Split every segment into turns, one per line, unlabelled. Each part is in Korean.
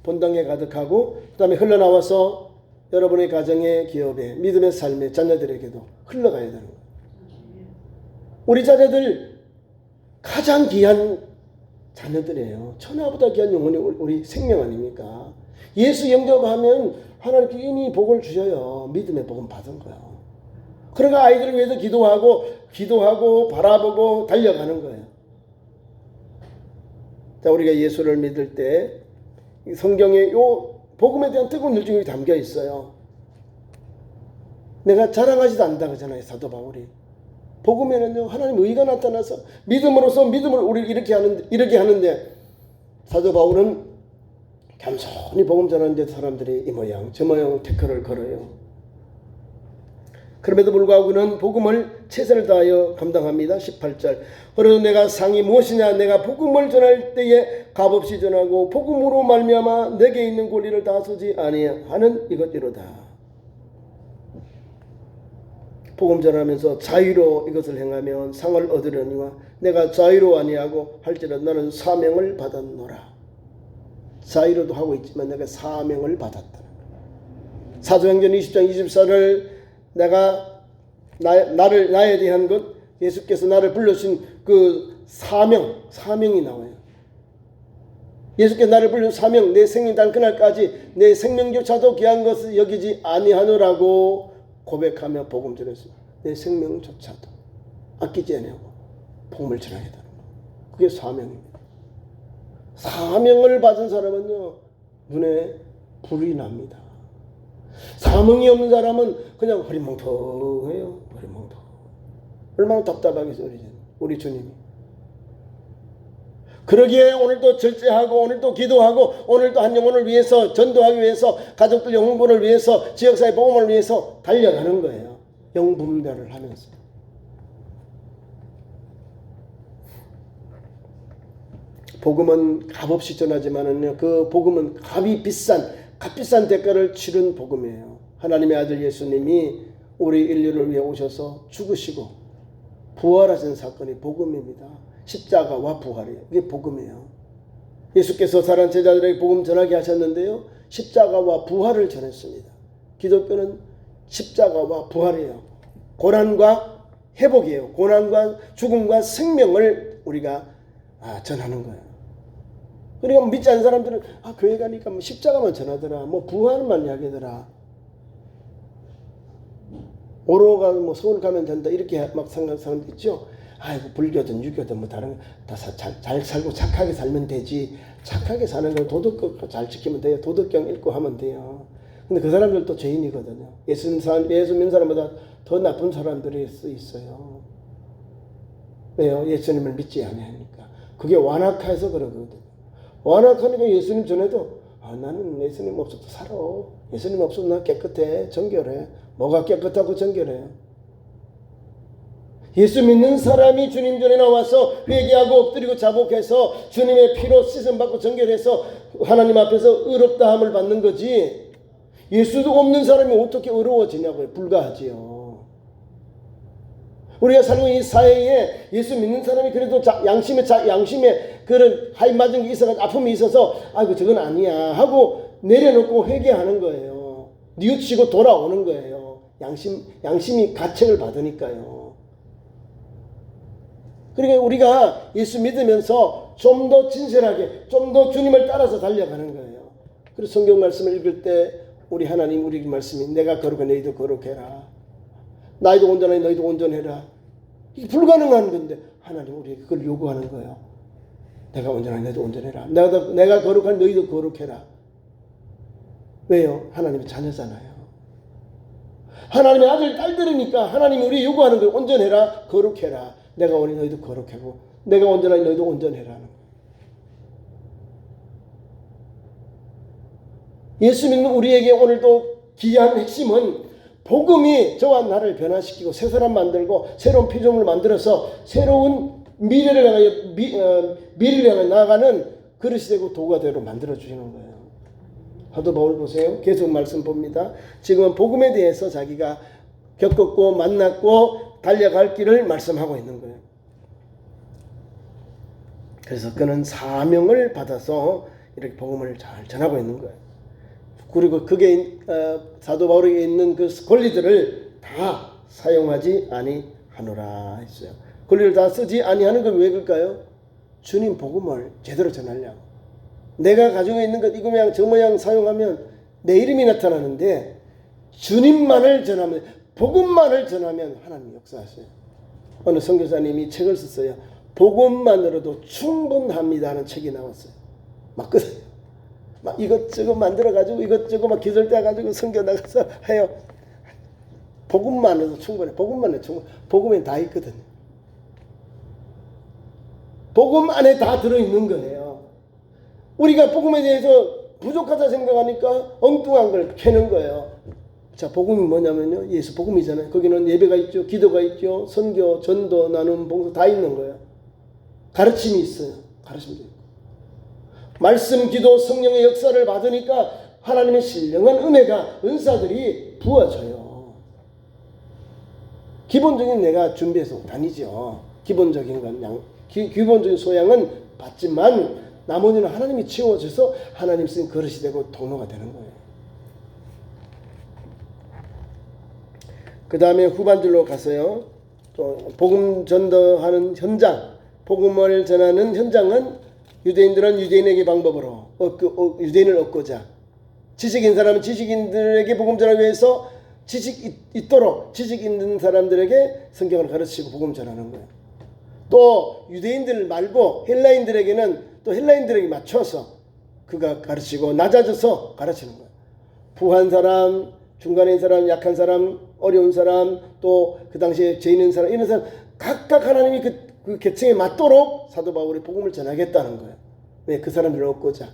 본당에 가득하고 그 다음에 흘러나와서 여러분의 가정에, 기업에, 믿음의 삶에, 자녀들에게도 흘러가야 되는 거예요. 우리 자녀들 가장 귀한 자녀들이에요. 천하보다 귀한 영혼이 우리 생명 아닙니까? 예수 영접하면 하나님께 이미 복을 주셔요. 믿음의 복은 받은 거예요. 그러니까 아이들을 위해서 기도하고 바라보고 달려가는 거예요. 자, 우리가 예수를 믿을 때 성경에 요 복음에 대한 뜨거운 열정이 담겨 있어요. 내가 자랑하지도 않는다 그러잖아요, 사도 바울이. 복음에는요, 하나님 의가 나타나서 믿음으로써 믿음을 우리 이렇게 하는데 사도 바울은 겸손히 복음 전하는데 사람들이 이 모양 저 모양 태클을 걸어요. 그럼에도 불구하고 그는 복음을 최선을 다하여 감당합니다. 18절. 그래도 내가 상이 무엇이냐? 내가 복음을 전할 때에 값없이 전하고 복음으로 말미암아 내게 있는 권리를 다 쓰지 아니하는 이것이로다. 복음 전하면서 자유로 이것을 행하면 상을 얻으려니와 내가 자유로 아니하고 할지라도 나는 사명을 받았노라. 자유로도 하고 있지만 내가 사명을 받았다. 사도행전 20장 24를 내가 나에 대한 것, 예수께서 나를 불러주신 그 사명이 나와요. 예수께서 나를 불러준 사명, 내 생명 단 그날까지 내 생명조차도 귀한 것을 여기지 아니하노라고 고백하며 복음 전했습니다. 내 생명조차도 아끼지 아니하고 복음을 전하게 되는 거. 그게 사명입니다. 사명을 받은 사람은요, 눈에 불이 납니다. 사명이 없는 사람은 그냥 허리멍텅해요. 허리멍텅. 얼마나 답답하겠어요, 우리 주님이. 그러기에 오늘도 절제하고 오늘도 기도하고 오늘도 한 영혼을 위해서 전도하기 위해서 가족들 영분을 위해서 지역사회 복음을 위해서 달려가는 거예요. 영분별을 하면서. 복음은 값없이 전하지만은요, 그 복음은 값비싼 대가를 치른 복음이에요. 하나님의 아들 예수님이 우리 인류를 위해 오셔서 죽으시고 부활하신 사건이 복음입니다. 십자가와 부활이에요. 이게 복음이에요. 예수께서 살아난 제자들에게 복음 전하게 하셨는데요, 십자가와 부활을 전했습니다. 기독교는 십자가와 부활이에요. 고난과 회복이에요. 고난과 죽음과 생명을 우리가 전하는 거예요. 그러니까 믿지 않는 사람들은 교회 가니까 뭐 십자가만 전하더라, 뭐 부활만 이야기하더라, 오로가 뭐 서울 가면 된다 이렇게 막 생각하는 사람들 있죠. 아이고 불교든 유교든 뭐 다른 다 잘 살고 착하게 살면 되지. 착하게 사는 건 도덕법 잘 지키면 돼요. 도덕경 읽고 하면 돼요. 근데 그 사람들도 죄인이거든요. 예수 믿는 사람보다 더 나쁜 사람들이 있어요. 왜요? 예수님을 믿지 않으니까. 그게 완악해서 그러거든요. 완악하니까 예수님 전에도 나는 예수님 없어도 살아. 예수님 없어도 나 깨끗해. 정결해. 뭐가 깨끗하고 정결해요? 예수 믿는 사람이 주님 전에 나와서 회개하고 엎드리고 자복해서 주님의 피로 씻음받고 정결해서 하나님 앞에서 의롭다함을 받는 거지, 예수도 없는 사람이 어떻게 의로워지냐고요. 불가하지요. 우리가 살고 있는 이 사회에 예수 믿는 사람이 그래도 양심에 그런 하이 맞은 게 있어서 아픔이 있어서 아이고 저건 아니야 하고 내려놓고 회개하는 거예요. 뉘우치고 돌아오는 거예요. 양심이 가책을 받으니까요. 그러니까 우리가 예수 믿으면서 좀 더 진실하게, 좀 더 주님을 따라서 달려가는 거예요. 그래서 성경 말씀을 읽을 때 우리 하나님 우리 말씀이 내가 거룩해 너희도 거룩해라. 나이도 온전하니 너희도 온전해라. 이게 불가능한 건데 하나님 우리에게 그걸 요구하는 거예요. 내가 온전하니 너희도 온전해라. 내가 거룩하니 너희도 거룩해라. 왜요? 하나님의 자녀잖아요. 하나님의 아들 딸들이니까 하나님이 우리 요구하는 걸 온전해라, 거룩해라. 내가 오니 너희도 거룩하고 내가 온전하니 너희도 온전해라는 거예요. 예수 믿는 우리에게 오늘도 귀한 핵심은 복음이 저와 나를 변화시키고 새 사람 만들고 새로운 피조물을 만들어서 새로운 미래를 향해 나아가는 그릇이 되고 도구가 되도록 만들어주시는 거예요. 사도 바울 보세요. 계속 말씀 봅니다. 지금은 복음에 대해서 자기가 겪었고 만났고 달려갈 길을 말씀하고 있는 거예요. 그래서 그는 사명을 받아서 이렇게 복음을 잘 전하고 있는 거예요. 그리고 그게 사도 바울에게 있는 그 권리들을 다 사용하지 아니하노라 했어요. 권리를 다 쓰지 아니하는 건 왜 그럴까요? 주님 복음을 제대로 전하려고. 내가 가지고 있는 것 이거 모양 저 모양 사용하면 내 이름이 나타나는데 주님만을 전하면 복음만을 전하면 하나님 역사하세요. 어느 선교사님이 책을 썼어요. 복음만으로도 충분합니다 하는 책이 나왔어요. 맞거든요. 막 이것저것 만들어가지고 이것저것 막 기술 떼가지고 선교 나가서 해요. 복음만으로도 충분해. 복음만으로도 충분해. 복음엔 다 있거든요. 복음 안에 다 들어있는 거예요. 우리가 복음에 대해서 부족하다 생각하니까 엉뚱한 걸 캐는 거예요. 자, 복음이 뭐냐면요. 예수 복음이잖아요. 거기는 예배가 있죠. 기도가 있죠. 선교, 전도, 나눔, 봉사 다 있는 거예요. 가르침이 있어요. 가르침도 있고. 말씀, 기도, 성령의 역사를 받으니까 하나님의 신령한 은혜가 은사들이 부어져요. 기본적인 내가 준비해서 다니죠. 기본적인 건 기본적인 소양은 받지만 나머지는 하나님이 채워줘서 하나님 쓴 그릇이 되고 통로가 되는 거예요. 그 다음에 후반절로 가서요. 또 복음 전도하는 현장, 복음을 전하는 현장은 유대인들은 유대인에게 방법으로 유대인을 얻고자, 지식인 사람은 지식인들에게 복음 전하기 위해서 지식 있도록 지식 있는 사람들에게 성경을 가르치고 복음 전하는 거예요. 또 유대인들 말고 헬라인들에게는 또 헬라인들에게 맞춰서 그가 가르치고 낮아져서 가르치는 거예요. 부한 사람, 중간에 있는 사람, 약한 사람, 어려운 사람, 또 그 당시에 죄 있는 사람, 이런 사람 각각 하나님이 그 계층에 맞도록 사도 바울이 복음을 전하겠다는 거예요. 왜? 그 사람들을 얻고자.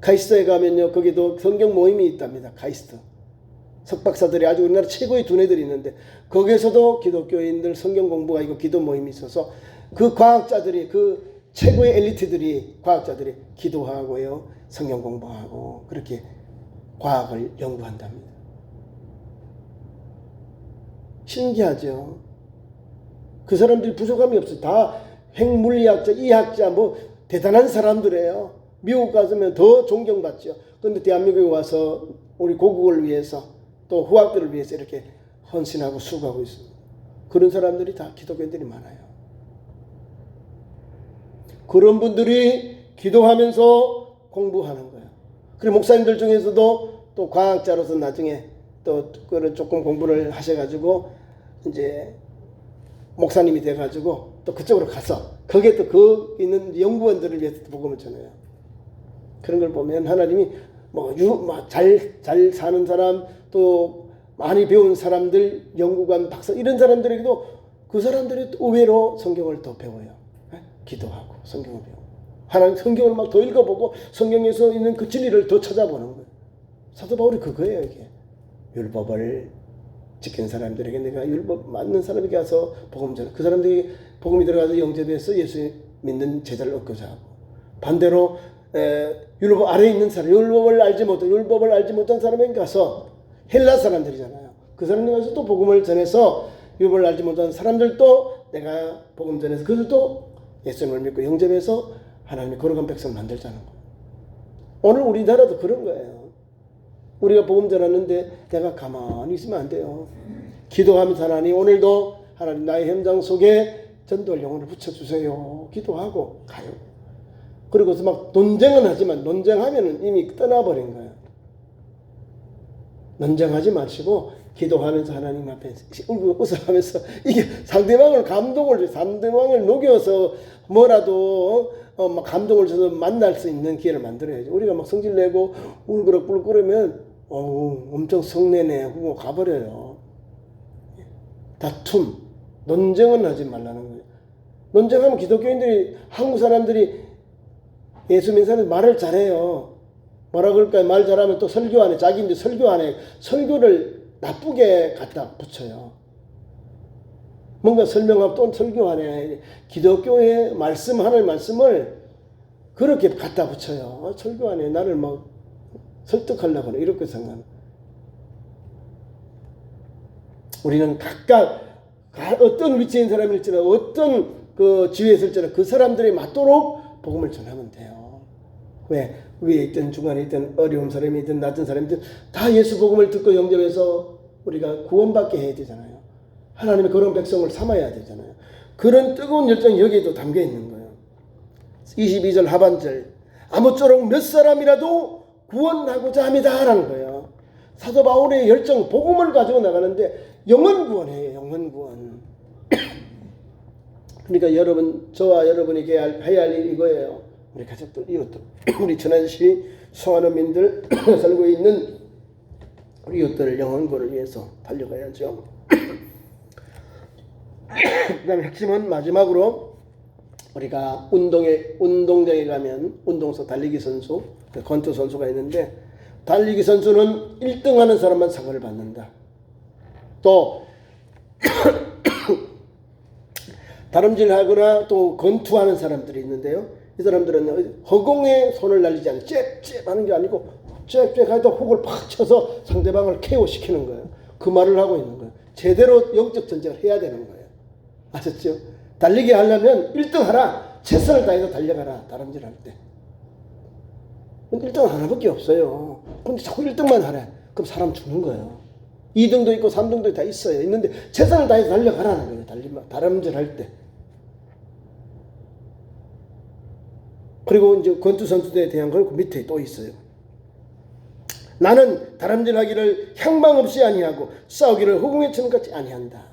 카이스트에 가면요, 거기도 성경 모임이 있답니다. 카이스트. 석박사들이 아주 우리나라 최고의 두뇌들이 있는데 거기에서도 기독교인들 성경 공부가 있고 기도 모임이 있어서 그 과학자들이 그 최고의 엘리트들이 과학자들이 기도하고요, 성경 공부하고 그렇게 과학을 연구한답니다. 신기하죠. 그 사람들이 부족함이 없어요. 다 핵물리학자, 이학자, 뭐 대단한 사람들이에요. 미국 가서면 더 존경받죠. 그런데 대한민국에 와서 우리 고국을 위해서 또 후학들을 위해서 이렇게 헌신하고 수고하고 있습니다. 그런 사람들이 다 기독교인들이 많아요. 그런 분들이 기도하면서 공부하는 거예요. 그리고 목사님들 중에서도 또 과학자로서 나중에 또 그런 조금 공부를 하셔가지고 이제 목사님이 돼가지고 또 그쪽으로 가서 거기에 또 그 있는 연구원들을 위해서 복음을 전해요. 그런 걸 보면 하나님이 잘 사는 사람 또 많이 배운 사람들 연구관 박사 이런 사람들에게도 그 사람들이 또 의외로 성경을 더 배워요. 기도하고 성경을 배우고 하나님 성경을 막 더 읽어보고 성경에서 있는 그 진리를 더 찾아보는 거예요. 사도 바울이 그거예요. 이게 율법을 지키는 사람들에게 내가 율법 맞는 사람에게 가서 복음 전해 그 사람들이 복음이 들어가서 영접해서 예수 믿는 제자를 얻고자 하고 반대로 율법 아래에 있는 사람 율법을 알지 못한 사람에게 가서 헬라 사람들이잖아요. 그 사람들에 가서 또 복음을 전해서 율법을 알지 못한 사람들도 내가 복음 전해서 그들도 예수님을 믿고 영접해서 하나님의 거룩한 백성을 만들자는 거예요. 오늘 우리나라도 그런 거예요. 우리가 복음 전하는데 내가 가만히 있으면 안 돼요. 기도하면서 하나님 오늘도 하나님 나의 현장 속에 전도할 영혼을 붙여주세요. 기도하고 가요. 그리고서 막 논쟁은 하지만 논쟁하면 이미 떠나버린 거예요. 논쟁하지 마시고 기도하면서 하나님 앞에 웃어가면서 이게 상대방을 감동을 줘. 상대방을 녹여서 뭐라도 막 감동을 줘서 만날 수 있는 기회를 만들어야죠. 우리가 막 성질 내고 울그럭불그러면 엄청 성내네 하고 가버려요. 다툼, 논쟁은 하지 말라는 거예요. 논쟁하면 기독교인들이 한국 사람들이 예수 믿는 사람들이 말을 잘해요. 뭐라 그럴까요? 말 잘하면 또 설교 안에 자기인데 설교 안에 설교를 나쁘게 갖다 붙여요. 뭔가 설명하고 또 설교 안에 기독교의 말씀 하나의 말씀을 그렇게 갖다 붙여요. 설교 안에 나를 막 설득하려고 하네. 이렇게 생각하는. 우리는 각각 어떤 위치에 있는 사람일지나 어떤 그 지위에 있을지나 그 사람들이 맞도록 복음을 전하면 돼요. 왜? 위에 있든 중간에 있든 어려운 사람이 있든 낮은 사람이 있든 다 예수 복음을 듣고 영접해서 우리가 구원받게 해야 되잖아요. 하나님의 그런 백성을 삼아야 되잖아요. 그런 뜨거운 열정이 여기에도 담겨 있는 거예요. 22절 하반절, 아무쪼록 몇 사람이라도 구원하고자 합니다 라는 거예요. 사도 바울의 열정, 복음을 가지고 나가는데 영혼 구원이에요. 영혼 구원. 그러니까 여러분, 저와 여러분에게 해야 할 일 이거예요. 우리 가족들, 이웃들, 우리 천안시 송하는민들 살고 있는 우리 이웃들 영혼 구원을 위해서 달려가야죠. 그 다음에 핵심은 마지막으로 우리가 운동장에 가면 운동서 달리기 선수, 권투 선수가 있는데 달리기 선수는 1등 하는 사람만 상을 받는다. 또 다름질하거나 또 권투하는 사람들이 있는데요. 이 사람들은 허공에 손을 날리지 않고 잽잽 하는 게 아니고 잽잽 하다 훅을 팍 쳐서 상대방을 KO시키는 거예요. 그 말을 하고 있는 거예요. 제대로 영적 전쟁을 해야 되는 거예요. 아셨죠? 달리기 하려면 1등 하라. 최선을 다해서 달려가라. 다름질 할 때. 1등 하나밖에 없어요. 근데 자꾸 1등만 하래. 그럼 사람 죽는 거예요. 2등도 있고 3등도 다 있어요. 있는데 최선을 다해서 달려가라는 거예요. 다름질 할 때. 그리고 이제 권투 선수들에 대한 걸 그 밑에 또 있어요. 나는 다름질하기를 향방 없이 아니하고 싸우기를 허공에 치는 것 같이 아니한다.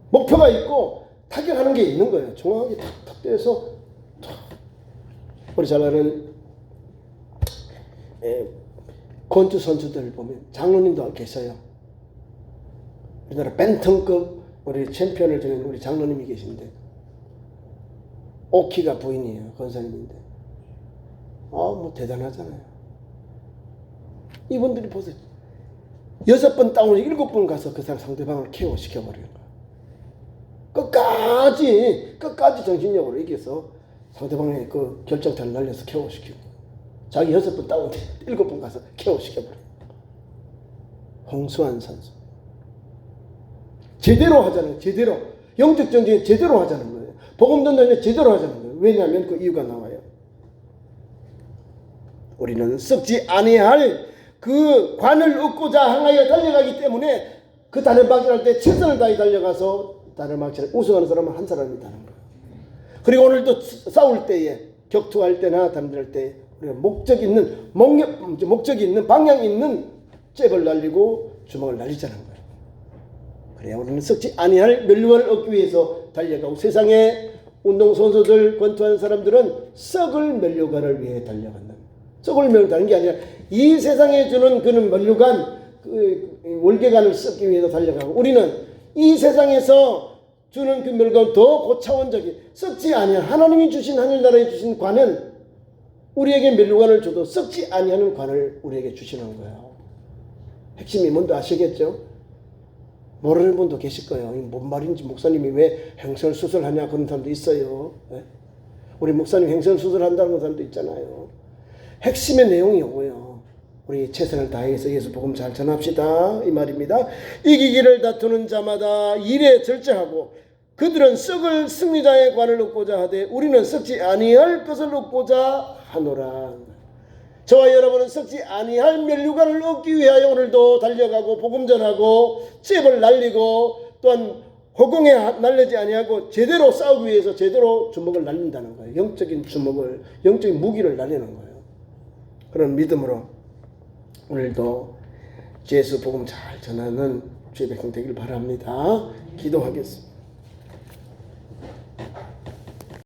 목표가 있고 타격하는 게 있는 거예요. 정확하게 탁탁 떼서 우리 잘 아는 권투 선수들 보면 장로님도 계셔요. 우리나라 벤턴급 우리 챔피언을 지낸 우리 장로님이 계신데 오키가 부인이에요. 권사님인데 뭐 대단하잖아요. 이분들이 보세요. 6번 다운을 7번 가서 그 사람 상대방을 KO 시켜버리는 거예요. 끝까지 정신력으로 이겨서 상대방의 그 결정타를 날려서 KO 시키고 자기 6번 다운 7번 가서 KO 시켜버려요. 홍수환 선수. 제대로 하자는 거예요. 제대로. 영적 전쟁에 제대로 하자는 거예요. 복음 전쟁에 제대로 하자는 거예요. 왜냐하면 그 이유가 나와요. 우리는 썩지 아니할 그 관을 얻고자 향하여 달려가기 때문에 그 다름막질할 때 최선을 다해 달려가서 다름막질을 우승하는 사람은 한 사람이라는 거예요. 그리고 오늘도 싸울 때에 격투할 때나 다름질할 때 우리가 목적이 있는 방향 있는 잽을 날리고 주먹을 날리자는 거예요. 그래야 우리는 썩지 아니할 멸류관을 얻기 위해서 달려가고 세상에 운동선수들 권투하는 사람들은 썩을 멸류관을 위해 달려간다. 썩을 멸류관은 게 아니라 이 세상에 주는 그는 멸류관 월계관을 썩기 위해서 달려가고 우리는 이 세상에서 주는 그 멸류관 더 고차원적인 썩지 아니한 하나님이 주신 하늘나라에 주신 관은 우리에게 멸류관을 줘도 썩지 아니하는 관을 우리에게 주시는 거예요. 핵심이 뭔지 아시겠죠? 모르는 분도 계실 거예요. 뭔 말인지 목사님이 왜 행설수설하냐 그런 사람도 있어요. 우리 목사님 행설수설한다는 사람도 있잖아요. 핵심의 내용이 이거예요. 우리 최선을 다해서 예수 복음 잘 전합시다 이 말입니다. 이기기를 다투는 자마다 일에 절제하고 그들은 썩을 승리자의 관을 얻고자 하되 우리는 썩지 아니할 것을 얻고자 하노라. 저와 여러분은 썩지 아니할 멸류관을 얻기 위하여 오늘도 달려가고 복음 전하고 잽을 날리고 또한 허공에 날리지 아니하고 제대로 싸우기 위해서 제대로 주먹을 날린다는 거예요. 영적인 주먹을, 영적인 무기를 날리는 거예요. 그런 믿음으로 오늘도 예수 복음 잘 전하는 주의 백성 되길 바랍니다. 기도하겠습니다.